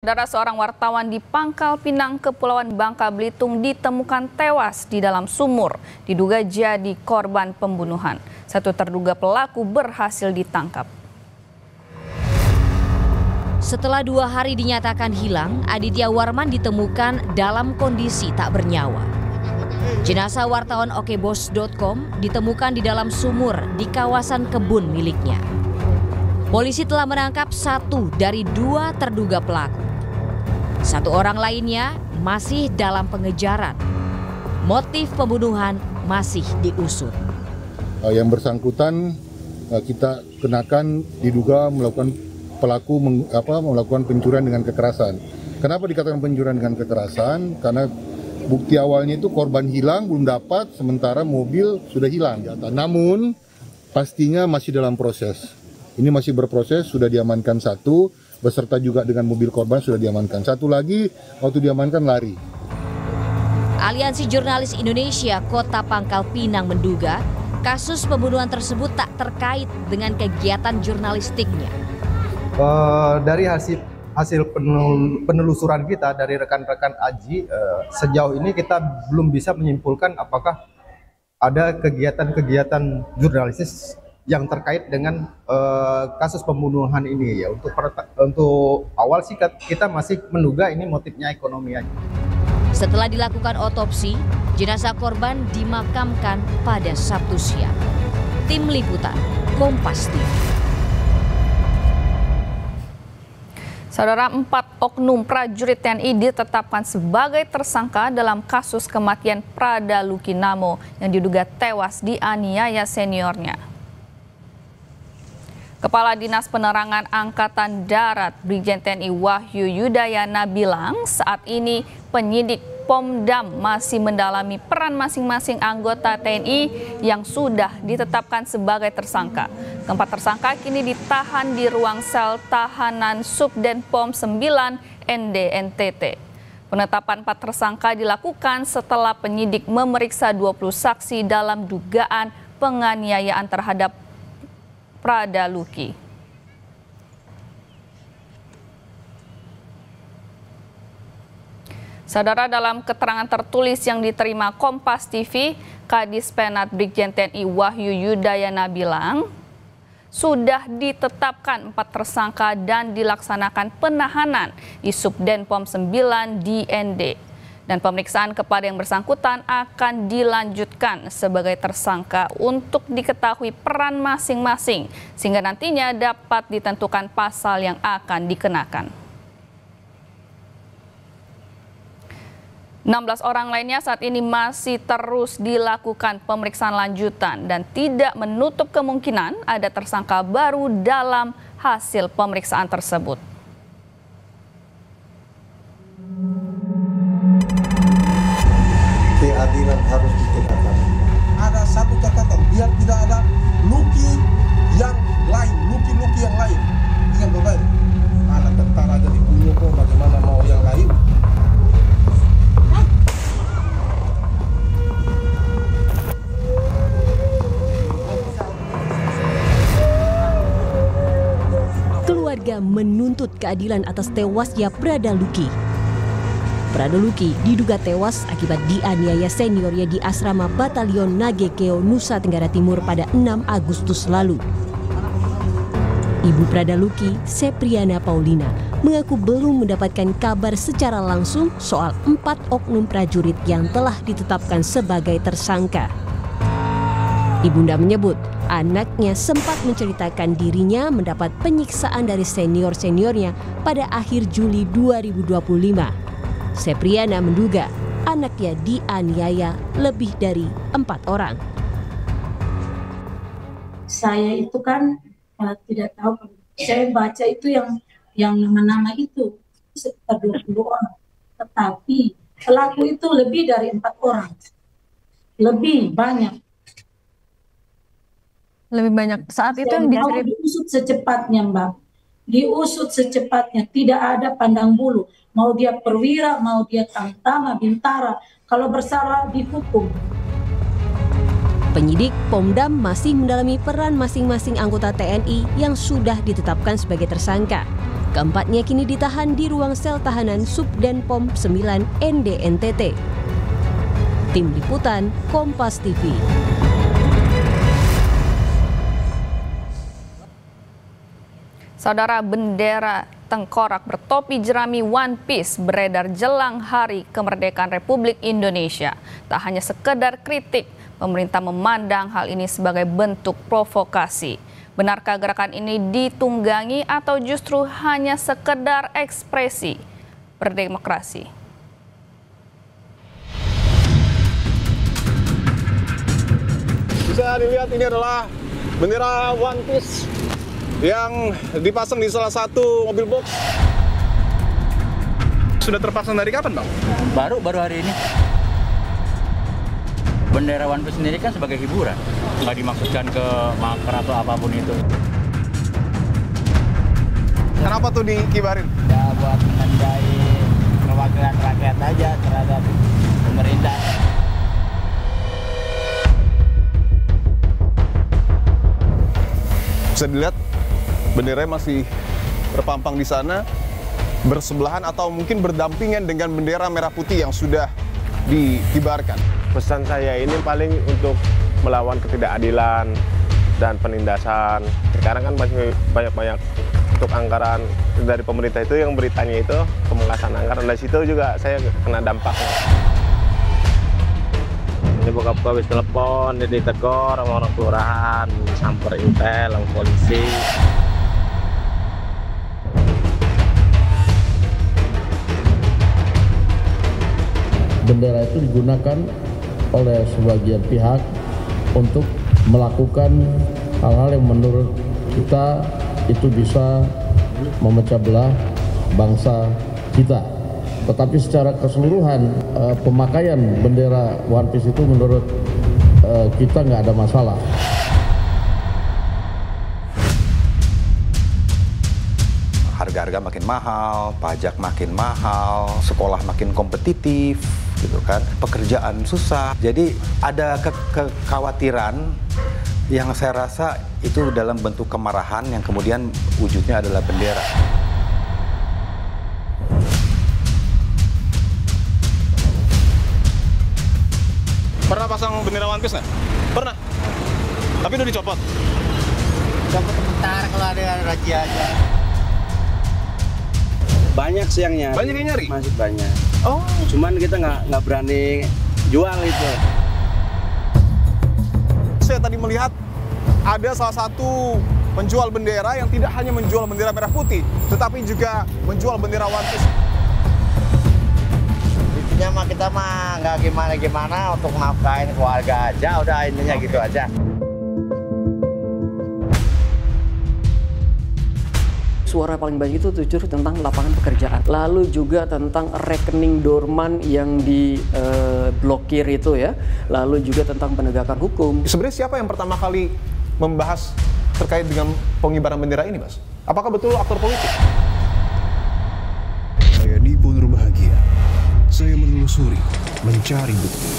Saudara, seorang wartawan di Pangkal Pinang, Kepulauan Bangka Belitung ditemukan tewas di dalam sumur, diduga jadi korban pembunuhan. Satu terduga pelaku berhasil ditangkap. Setelah 2 hari dinyatakan hilang, Aditya Warman ditemukan dalam kondisi tak bernyawa. Jenazah wartawan Okebos.com ditemukan di dalam sumur di kawasan kebun miliknya. Polisi telah menangkap 1 dari 2 terduga pelaku. 1 orang lainnya masih dalam pengejaran. Motif pembunuhan masih diusut. Yang bersangkutan kita kenakan diduga melakukan melakukan pencurian dengan kekerasan. Kenapa dikatakan pencurian dengan kekerasan? Karena bukti awalnya itu korban hilang belum dapat, sementara mobil sudah hilang. Namun pastinya masih dalam proses. Ini masih berproses, sudah diamankan 1, beserta juga dengan mobil korban sudah diamankan. 1 lagi waktu diamankan lari. Aliansi Jurnalis Indonesia Kota Pangkal Pinang menduga kasus pembunuhan tersebut tak terkait dengan kegiatan jurnalistiknya. Dari hasil penelusuran kita dari rekan-rekan AJI, sejauh ini kita belum bisa menyimpulkan apakah ada kegiatan-kegiatan jurnalistis yang terkait dengan kasus pembunuhan ini. Ya, untuk awal sih kita masih menduga ini motifnya ekonomi aja. Setelah dilakukan otopsi, jenazah korban dimakamkan pada Sabtu siang. Tim Liputan, Kompas TV. Saudara, 4 oknum prajurit TNI ditetapkan sebagai tersangka dalam kasus kematian Prada Lukinamo yang diduga tewas dianiaya seniornya. Kepala Dinas Penerangan Angkatan Darat Brigjen TNI Wahyu Yudayana bilang saat ini penyidik Pomdam masih mendalami peran masing-masing anggota TNI yang sudah ditetapkan sebagai tersangka. Keempat tersangka kini ditahan di ruang sel tahanan Subdenpom 9 ND NTT. Penetapan 4 tersangka dilakukan setelah penyidik memeriksa 20 saksi dalam dugaan penganiayaan terhadap Prada Luki. Saudara, dalam keterangan tertulis yang diterima Kompas TV, Kadis Penat Brigjen TNI Wahyu Yudayana bilang sudah ditetapkan 4 tersangka dan dilaksanakan penahanan di Subdenpom 9 DND. Dan pemeriksaan kepada yang bersangkutan akan dilanjutkan sebagai tersangka untuk diketahui peran masing-masing sehingga nantinya dapat ditentukan pasal yang akan dikenakan. 16 orang lainnya saat ini masih terus dilakukan pemeriksaan lanjutan dan tidak menutup kemungkinan ada tersangka baru dalam hasil pemeriksaan tersebut. Keadilan harus ditegakkan. Ada satu catatan, biar tidak ada luki yang lain, luki-luki yang lain. Ingat baik, anak tentara jadi punya kok, bagaimana mau yang lain? Keluarga menuntut keadilan atas tewasnya Prada Luki. Prada Luki diduga tewas akibat dianiaya seniornya di asrama Batalion Nagekeo, Nusa Tenggara Timur pada 6 Agustus lalu. Ibu Prada Luki, Sepriana Paulina, mengaku belum mendapatkan kabar secara langsung soal 4 oknum prajurit yang telah ditetapkan sebagai tersangka. Ibunda menyebut anaknya sempat menceritakan dirinya mendapat penyiksaan dari senior-seniornya pada akhir Juli 2025. Sepriana menduga anaknya dianiaya lebih dari 4 orang. Saya itu kan tidak tahu, saya baca itu yang nama-nama itu sekitar 20 orang. Tetapi pelaku itu lebih dari 4 orang. Lebih banyak. Lebih banyak saat itu yang diceritakan. Diusut secepatnya, Mbak. Diusut secepatnya, tidak ada pandang bulu. Mau dia perwira, mau dia tamtama, bintara. Kalau bersalah dihukum. Penyidik Pomdam masih mendalami peran masing-masing anggota TNI yang sudah ditetapkan sebagai tersangka. Keempatnya kini ditahan di ruang sel tahanan Subdenpom 9 NDNTT. Tim Liputan Kompas TV. Saudara, bendera tengkorak bertopi jerami One Piece beredar jelang Hari Kemerdekaan Republik Indonesia. Tak hanya sekedar kritik, pemerintah memandang hal ini sebagai bentuk provokasi. Benarkah gerakan ini ditunggangi atau justru hanya sekedar ekspresi berdemokrasi? Bisa dilihat, ini adalah bendera One Piece yang dipasang di salah satu mobil box. Sudah terpasang dari kapan, Bang? Baru hari ini. Bendera One Piece sendiri kan sebagai hiburan, nggak dimaksudkan ke makar atau apapun itu. Kenapa tuh dikibarin? Ya buat menandai perwakilan rakyat aja terhadap pemerintah. Bisa dilihat benderanya masih terpampang di sana, bersebelahan atau mungkin berdampingan dengan bendera merah putih yang sudah dikibarkan. Pesan saya ini paling untuk melawan ketidakadilan dan penindasan. Sekarang kan masih banyak untuk anggaran dari pemerintah itu yang beritanya itu pemangkasan anggaran. Dari situ juga saya kena dampaknya. Ini buka-buka habis telepon, jadi ditegur sama orang kelurahan, samper intel, sama polisi. Bendera itu digunakan oleh sebagian pihak untuk melakukan hal-hal yang menurut kita itu bisa memecah belah bangsa kita. Tetapi secara keseluruhan pemakaian bendera One Piece itu menurut kita nggak ada masalah. Harga-harga makin mahal, pajak makin mahal, sekolah makin kompetitif, gitu kan, pekerjaan susah. Jadi ada kekhawatiran yang saya rasa itu dalam bentuk kemarahan yang kemudian wujudnya adalah bendera. Pernah pasang bendera One Piece nggak? Pernah. Tapi udah dicopot. Copot sebentar kalau ada razia aja. Banyak sih yang nyari. Banyak yang nyari? Masih banyak. Oh. Cuman kita nggak berani jual itu. Saya tadi melihat ada salah satu penjual bendera yang tidak hanya menjual bendera merah putih, tetapi juga menjual bendera One Piece. Intinya mah kita mah nggak gimana-gimana untuk nafkahin keluarga aja, udah intinya gitu aja. Suara paling banyak itu justru tentang lapangan pekerjaan. Lalu juga tentang rekening dorman yang diblokir itu ya. Lalu juga tentang penegakan hukum. Sebenarnya siapa yang pertama kali membahas terkait dengan pengibaran bendera ini, Mas? Apakah betul aktor politik? Saya Nipon Bahagia. Saya menelusuri, mencari bukti.